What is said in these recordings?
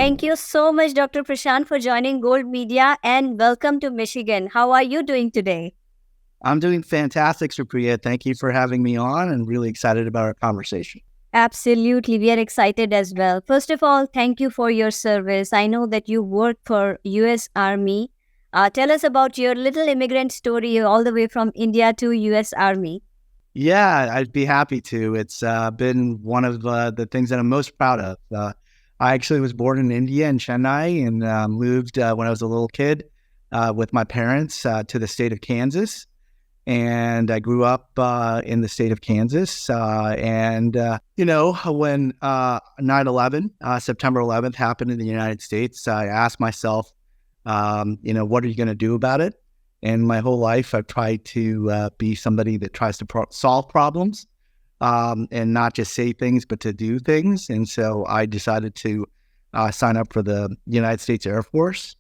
Thank you so much, Dr. Prashant, for joining Gold Media and welcome to Michigan. How are you doing today? I'm doing fantastic, Supriya. Thank you for having me on and really excited about our conversation. Absolutely. We are excited as well. First of all, thank you for your service. I know that you work for US Army. Tell us about your little immigrant story all the way from India to US Army. Yeah, I'd be happy to. It's been one of the things that I'm most proud of. I actually was born in India, in Chennai, and moved when I was a little kid with my parents to the state of Kansas. And I grew up in the state of Kansas. When 9/11, September 11th happened in the United States, I asked myself, what are you going to do about it? And my whole life, I've tried to be somebody that tries to solve problems and not just say things, but to do things. And so I decided to sign up for the United States Air Force.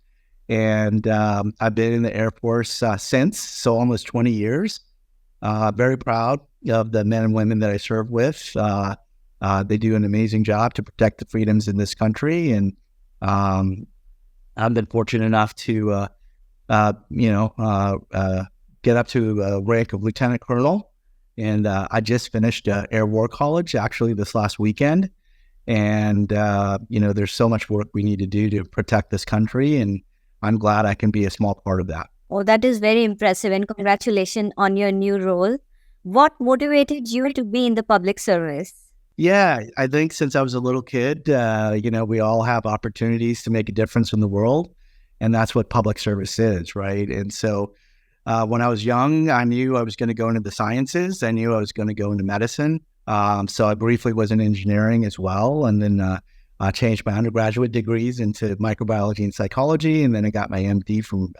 And I've been in the Air Force since, so almost 20 years. Very proud of the men and women that I serve with. They do an amazing job to protect the freedoms in this country. And I've been fortunate enough to get up to a rank of lieutenant colonel. And I just finished Air War College actually this last weekend. And, there's so much work we need to do to protect this country. And I'm glad I can be a small part of that. Oh, that is very impressive. And congratulations on your new role. What motivated you to be in the public service? Yeah, I think since I was a little kid, we all have opportunities to make a difference in the world. And that's what public service is, right? And so when I was young, I knew I was going to go into the sciences. I knew I was going to go into medicine. So I briefly was in engineering as well. And then I changed my undergraduate degrees into microbiology and psychology. And then I got my MD from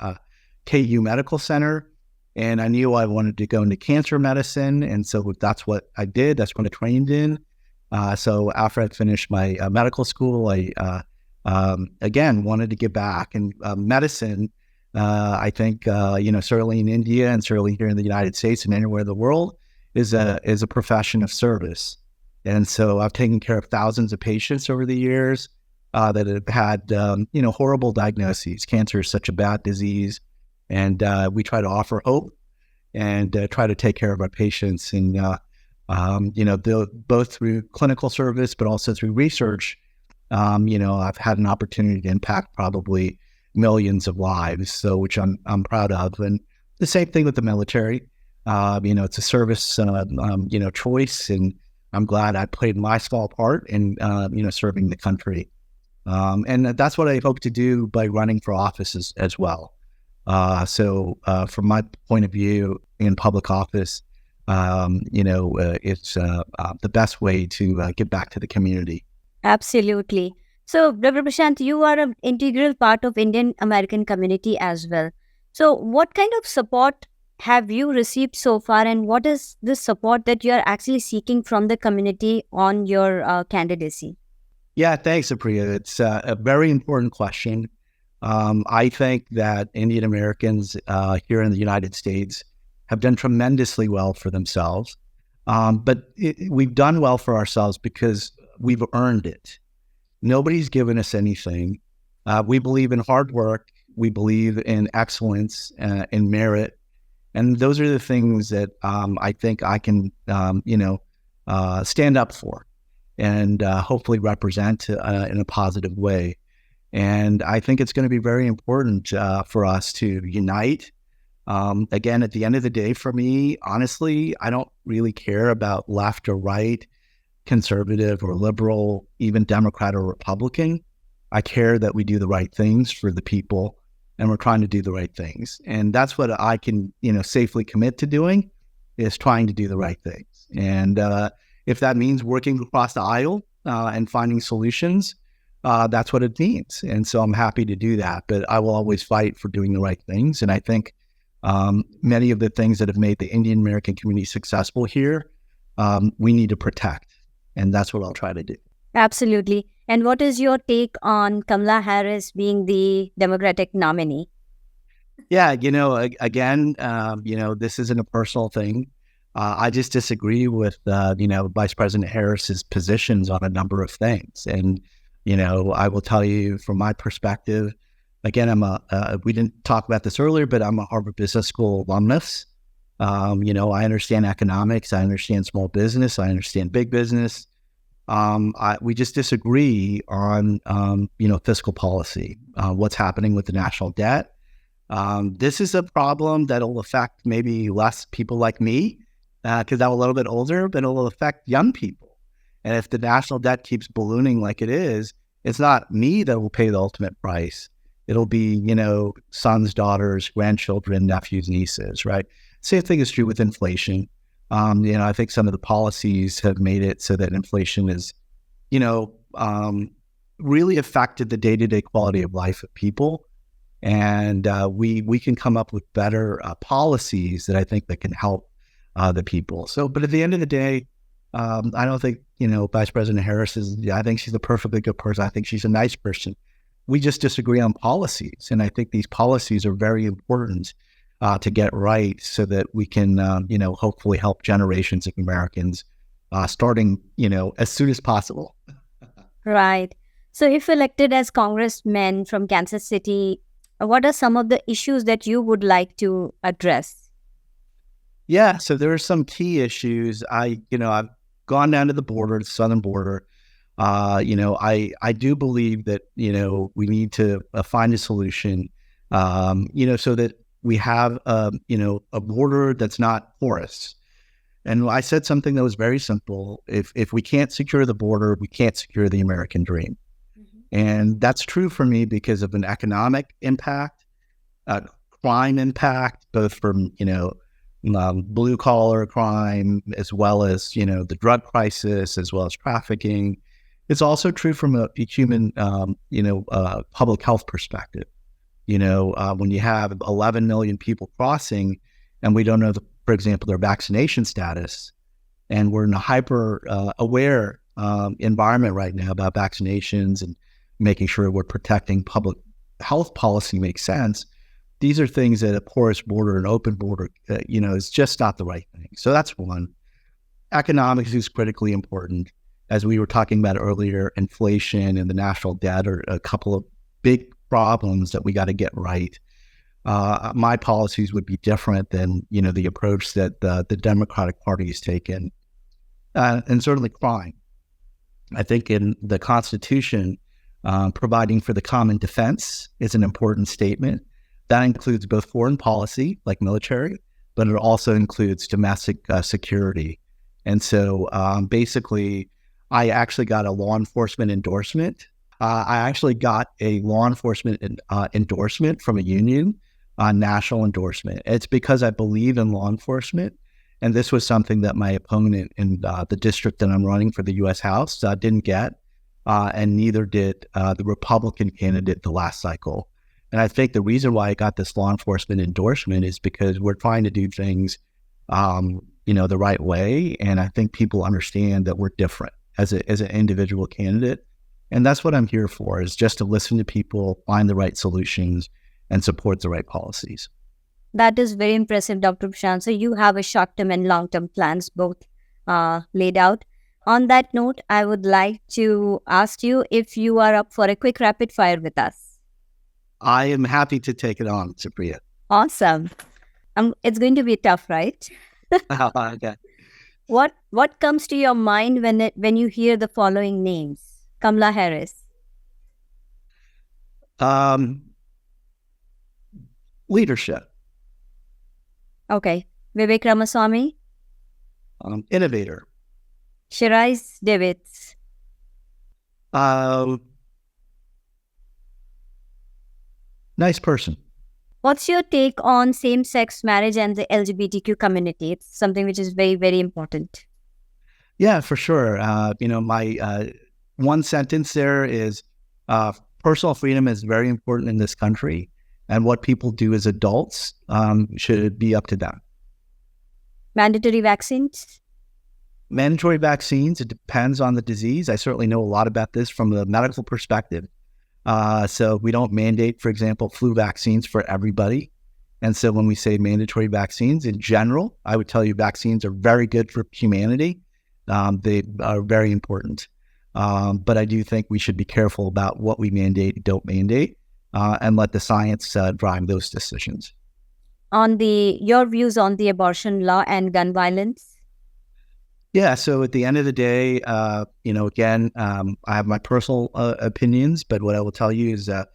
KU Medical Center. And I knew I wanted to go into cancer medicine. And so that's what I did. That's what I trained in. So after I finished my medical school, I again wanted to give back. And medicine, I think, certainly in India and certainly here in the United States and anywhere in the world is a profession of service. And so I've taken care of thousands of patients over the years that have had, horrible diagnoses. Cancer is such a bad disease. And we try to offer hope and try to take care of our patients. And, both through clinical service, but also through research, I've had an opportunity to impact probably millions of lives, so which I'm proud of. And the same thing with the military. It's a service, choice, and I'm glad I played my small part in, serving the country. And that's what I hope to do by running for office as well. So from my point of view in public office, it's the best way to give back to the community. Absolutely. So, Dr. Prashant, you are an integral part of Indian American community as well. So, what kind of support have you received so far, and what is the support that you are actually seeking from the community on your candidacy? Yeah, thanks, Apriya. It's a very important question. I think that Indian Americans here in the United States have done tremendously well for themselves. But we've done well for ourselves because we've earned it. Nobody's given us anything. We believe in hard work. We believe in excellence and merit. And those are the things that I think I can, stand up for and hopefully represent in a positive way. And I think it's going to be very important for us to unite. Again, at the end of the day, for me, honestly, I don't really care about left or right, conservative or liberal, even Democrat or Republican. I care that we do the right things for the people, and we're trying to do the right things. And that's what I can, safely commit to doing, is trying to do the right things. And if that means working across the aisle and finding solutions, that's what it means. And so I'm happy to do that, but I will always fight for doing the right things. And I think many of the things that have made the Indian American community successful here, we need to protect. And that's what I'll try to do. Absolutely. And what is your take on Kamala Harris being the Democratic nominee? Yeah, again, this isn't a personal thing. I just disagree with, Vice President Harris's positions on a number of things. And I will tell you from my perspective, again, we didn't talk about this earlier, but I'm a Harvard Business School alumnus. I understand economics. I understand small business. I understand big business. We just disagree on, fiscal policy, what's happening with the national debt. This is a problem that'll affect maybe less people like me, because I'm a little bit older, but it'll affect young people. And if the national debt keeps ballooning like it is, it's not me that will pay the ultimate price. It'll be, sons, daughters, grandchildren, nephews, nieces, right? Same thing is true with inflation. I think some of the policies have made it so that inflation is, really affected the day-to-day quality of life of people. And we can come up with better policies that I think that can help the people. So, but at the end of the day, I don't think, Vice President Harris I think she's a perfectly good person. I think she's a nice person. We just disagree on policies. And I think these policies are very important to get right so that we can, hopefully help generations of Americans starting, as soon as possible. Right. So if elected as congressman from Kansas City, what are some of the issues that you would like to address? Yeah, so there are some key issues. I've gone down to the border, the southern border. I do believe that, we need to find a solution, so that we have, a border that's not porous. And I said something that was very simple. If we can't secure the border, we can't secure the American dream. Mm-hmm. And that's true for me because of an economic impact, crime impact, both from, blue collar crime, as well as, the drug crisis, as well as trafficking. It's also true from a human, public health perspective. When you have 11 million people crossing and we don't know, for example, their vaccination status, and we're in a hyper aware environment right now about vaccinations and making sure we're protecting public health policy makes sense. These are things that a porous border, an open border, is just not the right thing. So that's one. Economics is critically important. As we were talking about earlier, inflation and the national debt are a couple of big problems that we got to get right. My policies would be different than, the approach that the Democratic Party has taken. And certainly crime. I think in the Constitution, providing for the common defense is an important statement. That includes both foreign policy, like military, but it also includes domestic security. And so basically, I actually got a law enforcement endorsement. I actually got a law enforcement endorsement from a union, national endorsement. It's because I believe in law enforcement. And this was something that my opponent in the district that I'm running for the U.S. House didn't get, and neither did the Republican candidate the last cycle. And I think the reason why I got this law enforcement endorsement is because we're trying to do things, the right way. And I think people understand that we're different as an individual candidate. And that's what I'm here for, is just to listen to people, find the right solutions, and support the right policies. That is very impressive, Dr. Prasanth. So you have a short-term and long-term plans both laid out. On that note, I would like to ask you if you are up for a quick rapid fire with us. I am happy to take it on, Supriya. Awesome. It's going to be tough, right? Okay. What comes to your mind when you hear the following names? Kamala Harris. Leadership. Okay. Vivek Ramaswamy. Innovator. Shirais Davids. Nice person. What's your take on same-sex marriage and the LGBTQ community? It's something which is very, very important. Yeah, for sure. My one sentence there is personal freedom is very important in this country, and what people do as adults should be up to them. Mandatory vaccines? Mandatory vaccines, it depends on the disease. I certainly know a lot about this from the medical perspective. So we don't mandate, for example, flu vaccines for everybody. And so when we say mandatory vaccines in general, I would tell you vaccines are very good for humanity. They are very important. But I do think we should be careful about what we mandate and don't mandate, and let the science drive those decisions. On your views on the abortion law and gun violence? Yeah. So at the end of the day, again, I have my personal opinions, but what I will tell you is that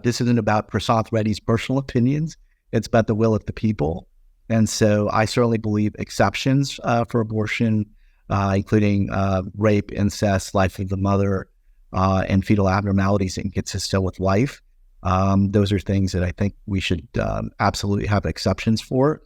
this isn't about Prasanth Reddy's personal opinions. It's about the will of the people. And so I certainly believe exceptions for abortion, including rape, incest, life of the mother, and fetal abnormalities inconsistent with life. Those are things that I think we should absolutely have exceptions for.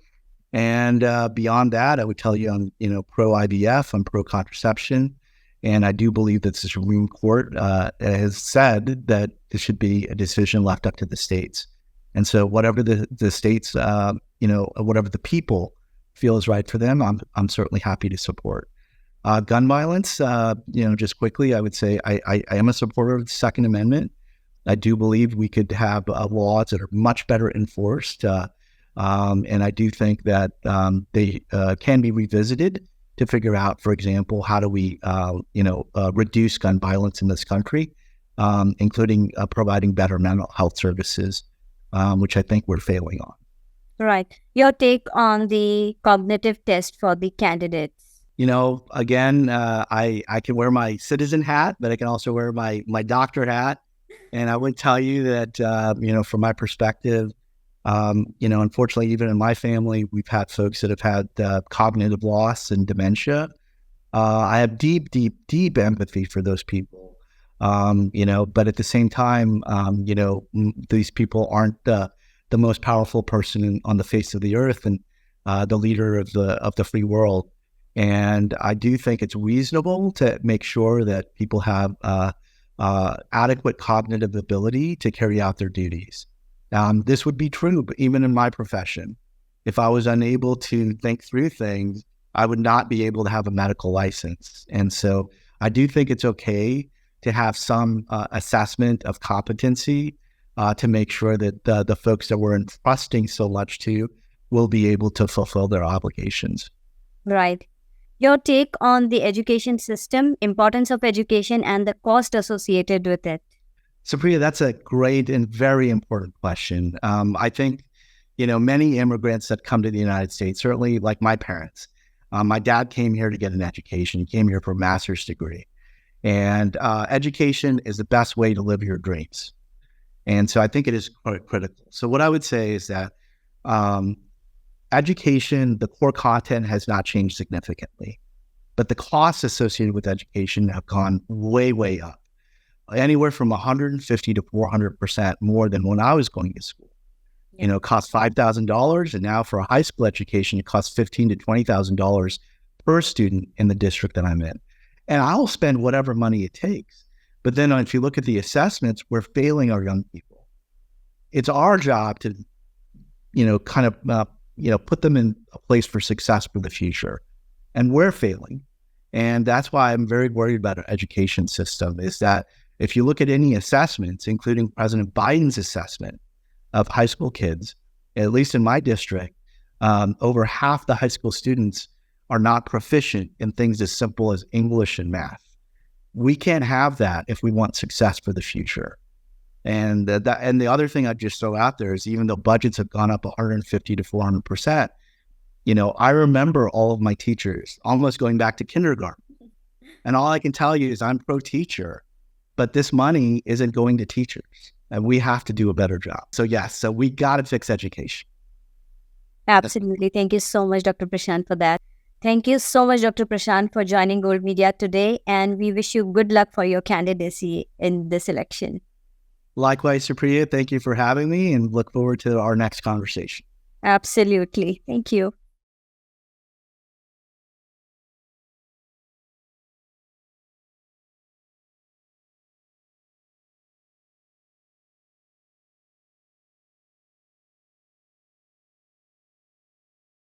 And beyond that, I would tell you I'm, pro IVF, I'm pro contraception, and I do believe that the Supreme Court has said that this should be a decision left up to the states. And so, whatever the states, whatever the people feel is right for them, I'm certainly happy to support. Gun violence, just quickly, I would say I am a supporter of the Second Amendment. I do believe we could have laws that are much better enforced. And I do think that they can be revisited to figure out, for example, how do we, reduce gun violence in this country, including providing better mental health services, which I think we're failing on. Right. Your take on the cognitive test for the candidates? Again, I can wear my citizen hat, but I can also wear my doctor hat. And I would tell you that, from my perspective, unfortunately, even in my family, we've had folks that have had cognitive loss and dementia. I have deep, deep, deep empathy for those people. But at the same time, these people aren't the most powerful person on the face of the earth and the leader of the free world. And I do think it's reasonable to make sure that people have adequate cognitive ability to carry out their duties. This would be true, but even in my profession, if I was unable to think through things, I would not be able to have a medical license. And so I do think it's okay to have some assessment of competency to make sure that the folks that we're entrusting so much to will be able to fulfill their obligations. Right. Your take on the education system, importance of education, and the cost associated with it? So, Priya, that's a great and very important question. I think, many immigrants that come to the United States, certainly like my parents, my dad came here to get an education. He came here for a master's degree. And education is the best way to live your dreams. And so I think it is quite critical. So what I would say is that education, the core content has not changed significantly, but the costs associated with education have gone way, way up. Anywhere from 150 to 400% more than when I was going to school. Yeah. It cost $5,000, and now for a high school education, it costs $15,000 to $20,000 per student in the district that I'm in. And I'll spend whatever money it takes. But then if you look at the assessments, we're failing our young people. It's our job to, put them in a place for success for the future. And we're failing. And that's why I'm very worried about our education system, is that if you look at any assessments, including President Biden's assessment of high school kids, at least in my district, over half the high school students are not proficient in things as simple as English and math. We can't have that if we want success for the future. And and the other thing I'd just throw out there is, even though budgets have gone up 150 to 400%, I remember all of my teachers almost going back to kindergarten. And all I can tell you is I'm pro-teacher, but this money isn't going to teachers, and we have to do a better job. So yes, so we got to fix education. Absolutely. Thank you so much, Dr. Prasanth, for that. Thank you so much, Dr. Prasanth, for joining Gold Media today, and we wish you good luck for your candidacy in this election. Likewise, Supriya, thank you for having me, and look forward to our next conversation. Absolutely. Thank you.